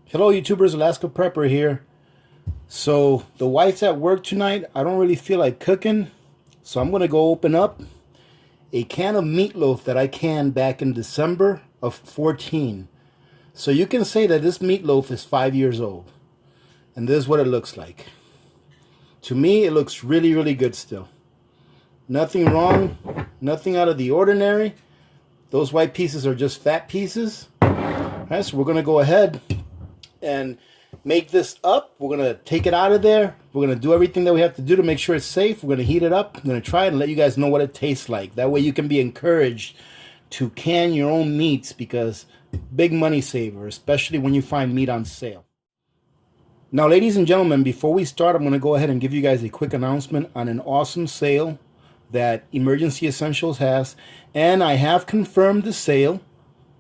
Hello YouTubers, Alaska Prepper here. So the wife's at work tonight. I don't really feel like cooking. So I'm gonna go open up a can of meatloaf that I canned back in December of 14. So you can say that this meatloaf is 5 years old. And this is what it looks like. To me, it looks really, really good still. Nothing wrong, nothing out of the ordinary. Those white pieces are just fat pieces. All right, so we're gonna go ahead and make this up. We're going to take it out of there. We're going to do everything that we have to do to make sure it's safe. We're going to heat it up. I'm going to try it and let you guys know what it tastes like. That way you can be encouraged to can your own meats, because big money saver, especially when you find meat on sale. Now, ladies and gentlemen, before we start, I'm going to go ahead and give you guys a quick announcement on an awesome sale that Emergency Essentials has. And I have confirmed the sale.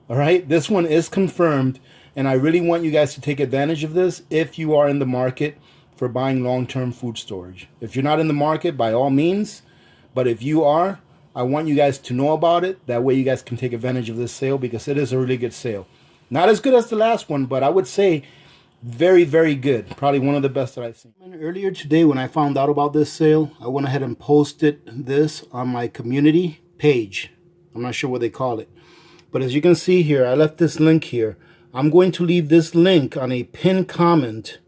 All right, this one is confirmed. And I really want you guys to take advantage of this if you are in the market for buying long-term food storage. If you're not in the market, by all means. But if you are, I want you guys to know about it. That way you guys can take advantage of this sale, because it is a really good sale. Not as good as the last one, but I would say very, very good. Probably one of the best that I've seen. Earlier today, when I found out about this sale, I went ahead and posted this on my community page. I'm not sure what they call it. But as you can see here, I left this link here. I'm going to leave this link on a pinned comment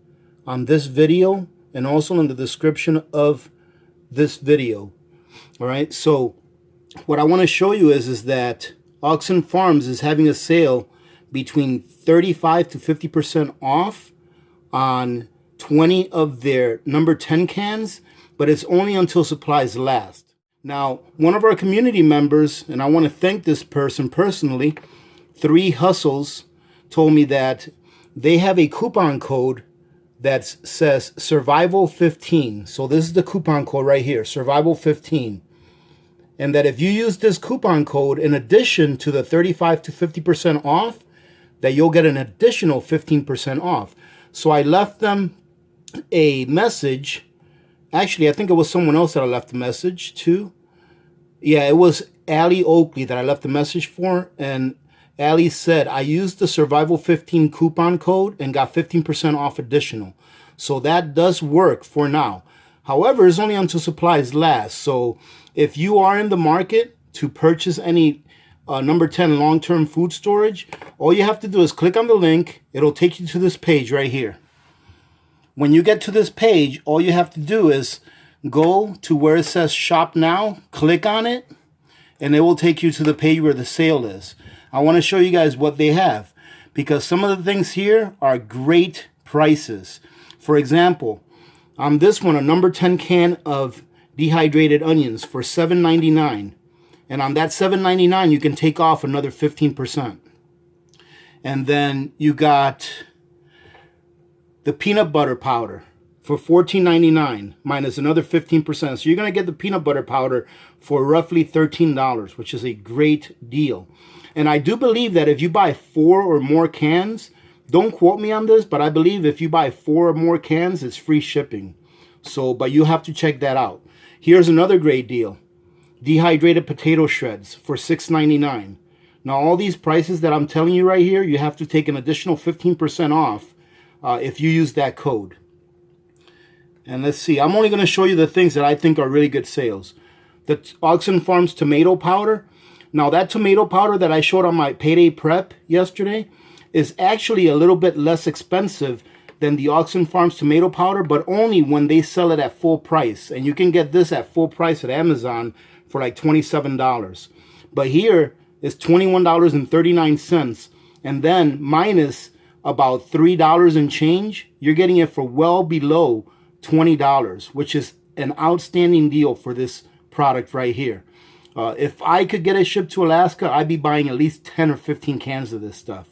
on this video and also in the description of this video. All right, so what I want to show you is that Oxen Farms is having a sale between 35 to 50% off on 20 of their number 10 cans, but it's only until supplies last. Now, one of our community members, and I want to thank this person personally, 3 Hustles, told me that they have a coupon code that says Survival 15. So this is the coupon code right here, Survival 15. And that if you use this coupon code in addition to the 35 to 50% off, that you'll get an additional 15% off. So I left them a message. Actually, I think it was someone else that I left a message to. Yeah, it was Allie Oakley that I left a message for. And Allie said, I used the Survival 15 coupon code and got 15% off additional. So that does work for now. However, it's only until supplies last. So if you are in the market to purchase any number 10 long-term food storage, all you have to do is click on the link. It'll take you to this page right here. When you get to this page, all you have to do is go to where it says Shop Now, click on it, and it will take you to the page where the sale is. I want to show you guys what they have, because some of the things here are great prices. For example, on this one, a number 10 can of dehydrated onions for $7.99. And on that $7.99, you can take off another 15%. And then you got the peanut butter powder for $14.99 minus another 15%. So you're going to get the peanut butter powder for roughly $13, which is a great deal. And I do believe that if you buy 4 or more cans, don't quote me on this, but I believe if you buy 4 or more cans, it's free shipping. So, but you have to check that out. Here's another great deal. Dehydrated potato shreds for $6.99. Now, all these prices that I'm telling you right here, you have to take an additional 15% off if you use that code. And let's see, I'm only going to show you the things that I think are really good sales. The Oxen Farms tomato powder. Now, that tomato powder that I showed on my payday prep yesterday is actually a little bit less expensive than the Oxen Farms tomato powder, but only when they sell it at full price. And you can get this at full price at Amazon for like $27. But here is $21.39. And then minus about $3 and change, you're getting it for well below $20, which is an outstanding deal for this product right here. If I could get it shipped to Alaska, I'd be buying at least 10 or 15 cans of this stuff.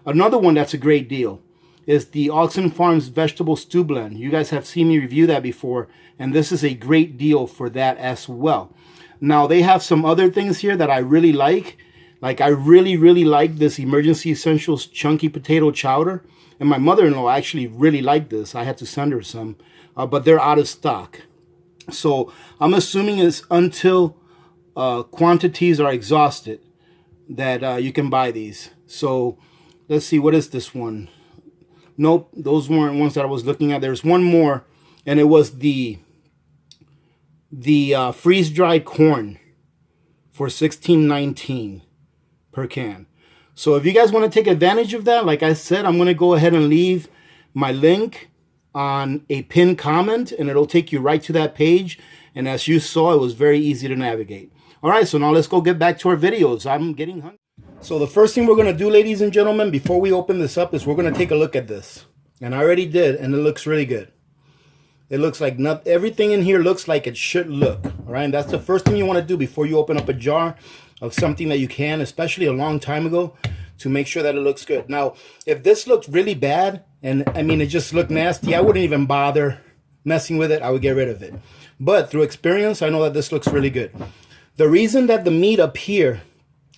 Another one that's a great deal is the Oxen Farms vegetable stew blend. You guys have seen me review that before, and this is a great deal for that as well. Now, they have some other things here that I really like. Like, I really, really like this Emergency Essentials chunky potato chowder. And my mother-in-law actually really liked this. I had to send her some, but they're out of stock. So I'm assuming it's until quantities are exhausted that you can buy these. So let's see, what is this one? Nope, those weren't ones that I was looking at. There's one more, and it was the freeze-dried corn for $16.19 per can. So if you guys want to take advantage of that, like I said, I'm going to go ahead and leave my link on a pinned comment, and it'll take you right to that page. And as you saw, it was very easy to navigate. All right, so now let's go get back to our videos. I'm getting hungry. So the first thing we're going to do, ladies and gentlemen, before we open this up, is we're going to take a look at this. And I already did, and it looks really good. It looks like everything in here looks like it should look. All right, and that's the first thing you want to do before you open up a jar of something that you can, especially a long time ago, to make sure that it looks good. Now, if this looked really bad, and I mean, it just looked nasty, I wouldn't even bother messing with it. I would get rid of it. But through experience, I know that this looks really good. The reason that the meat up here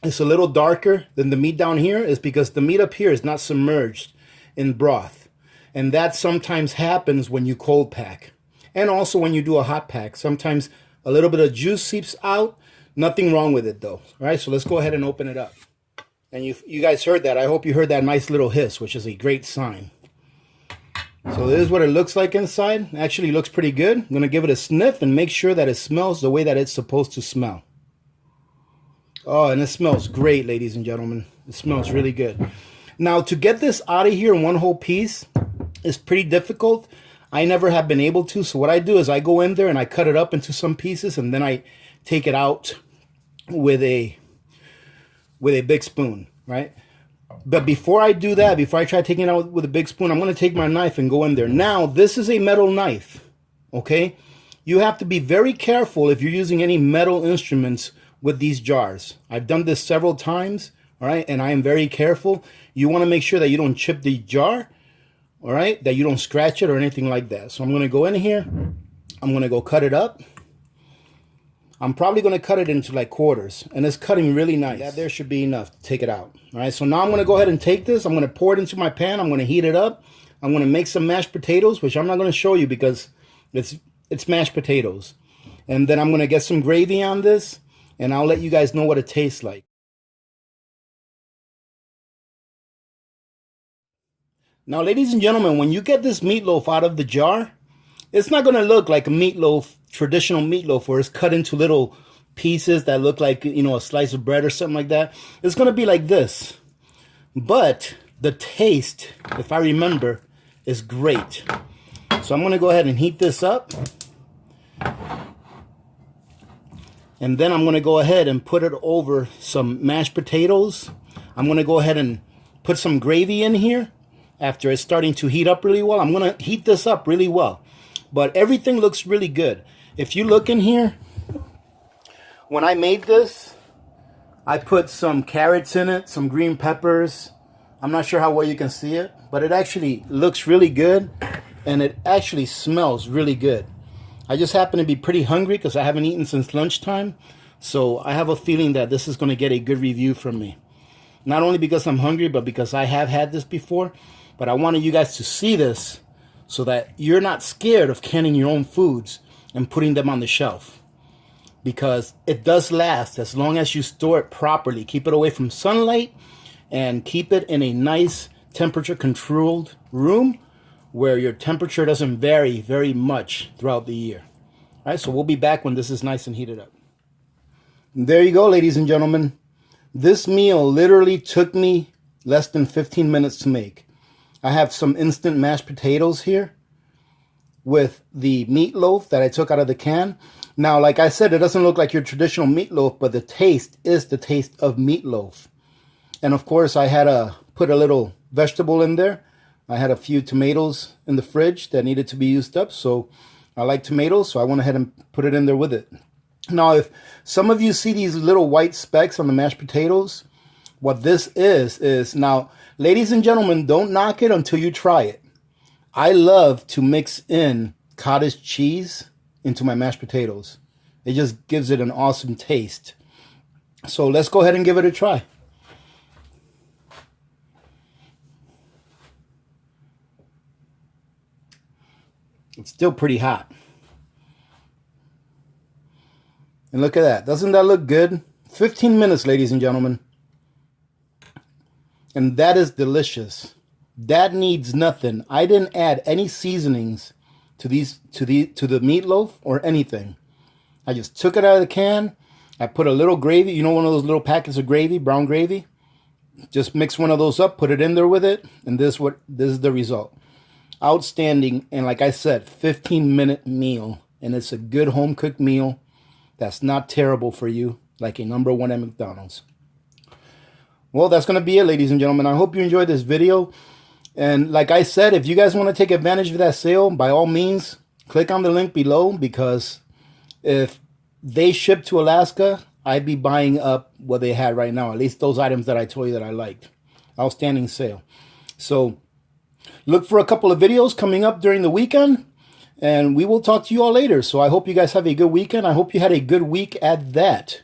is a little darker than the meat down here is because the meat up here is not submerged in broth. And that sometimes happens when you cold pack. And also when you do a hot pack. Sometimes a little bit of juice seeps out. Nothing wrong with it though. All right, so let's go ahead and open it up. And you guys heard that. I hope you heard that nice little hiss, which is a great sign. So this is what it looks like inside. Actually looks pretty good. I'm going to give it a sniff and make sure that it smells the way that it's supposed to smell. Oh, and it smells great, ladies and gentlemen. It smells really good. Now, to get this out of here in one whole piece is pretty difficult. I never have been able to. So what I do is I go in there and I cut it up into some pieces, and then I take it out with a big spoon, right? But before I do that, before I try taking it out with a big spoon, I'm going to take my knife and go in there. Now, this is a metal knife, okay? You have to be very careful if you're using any metal instruments with these jars. I've done this several times, all right? And I am very careful. You want to make sure that you don't chip the jar, all right? That you don't scratch it or anything like that. So I'm going to go in here. I'm going to go cut it up. I'm probably going to cut it into like quarters, and it's cutting really nice. That there should be enough to take it out. All right, so now I'm going to go ahead and take this. I'm going to pour it into my pan. I'm going to heat it up. I'm going to make some mashed potatoes, which I'm not going to show you because it's mashed potatoes. And then I'm going to get some gravy on this, and I'll let you guys know what it tastes like. Now, ladies and gentlemen, when you get this meatloaf out of the jar, it's not going to look like a meatloaf, traditional meatloaf, where it's cut into little pieces that look like, you know, a slice of bread or something like that. It's going to be like this. But the taste, if I remember, is great. So I'm going to go ahead and heat this up. And then I'm going to go ahead and put it over some mashed potatoes. I'm going to go ahead and put some gravy in here after it's starting to heat up really well. I'm going to heat this up really well. But everything looks really good. If you look in here, when I made this, I put some carrots in it, some green peppers. I'm not sure how well you can see it, but it actually looks really good, and it actually smells really good. I just happen to be pretty hungry because I haven't eaten since lunchtime, so I have a feeling that this is going to get a good review from me. Not only because I'm hungry, but because I have had this before, but I wanted you guys to see this so that you're not scared of canning your own foods and putting them on the shelf. Because it does last as long as you store it properly. Keep it away from sunlight and keep it in a nice temperature controlled room where your temperature doesn't vary very much throughout the year. All right, so we'll be back when this is nice and heated up. And there you go, ladies and gentlemen. This meal literally took me less than 15 minutes to make. I have some instant mashed potatoes here with the meatloaf that I took out of the can. Now, like I said, it doesn't look like your traditional meatloaf, but the taste is the taste of meatloaf. And of course, I had to put a little vegetable in there. I had a few tomatoes in the fridge that needed to be used up. So I like tomatoes, so I went ahead and put it in there with it. Now, if some of you see these little white specks on the mashed potatoes, what this is now, ladies and gentlemen, don't knock it until you try it. I love to mix in cottage cheese into my mashed potatoes. It just gives it an awesome taste. So let's go ahead and give it a try. It's still pretty hot. And look at that. Doesn't that look good? 15 minutes, ladies and gentlemen. And that is delicious. That needs nothing. I didn't add any seasonings to the meatloaf or anything. I just took it out of the can. I put a little gravy, you know, one of those little packets of gravy, brown gravy. Just mix one of those up, put it in there with it, and this is the result. Outstanding, and like I said, 15-minute meal, and it's a good home cooked meal that's not terrible for you, like a #1 at McDonald's. Well, that's going to be it, ladies and gentlemen. I hope you enjoyed this video. And like I said, if you guys want to take advantage of that sale, by all means, click on the link below, because if they ship to Alaska, I'd be buying up what they had right now, at least those items that I told you that I liked. Outstanding sale. So look for a couple of videos coming up during the weekend, and we will talk to you all later. So I hope you guys have a good weekend. I hope you had a good week at that.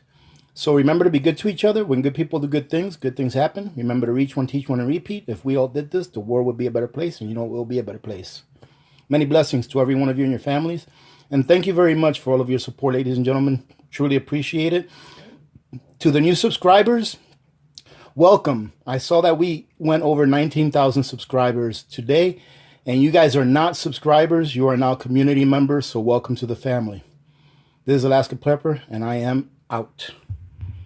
So remember to be good to each other. When good people do good things happen. Remember to reach one, teach one, and repeat. If we all did this, the world would be a better place, and you know it will be a better place. Many blessings to every one of you and your families. And thank you very much for all of your support, ladies and gentlemen. Truly appreciate it. To the new subscribers, welcome. I saw that we went over 19,000 subscribers today, and you guys are not subscribers. You are now community members, so welcome to the family. This is Alaska Prepper, and I am out.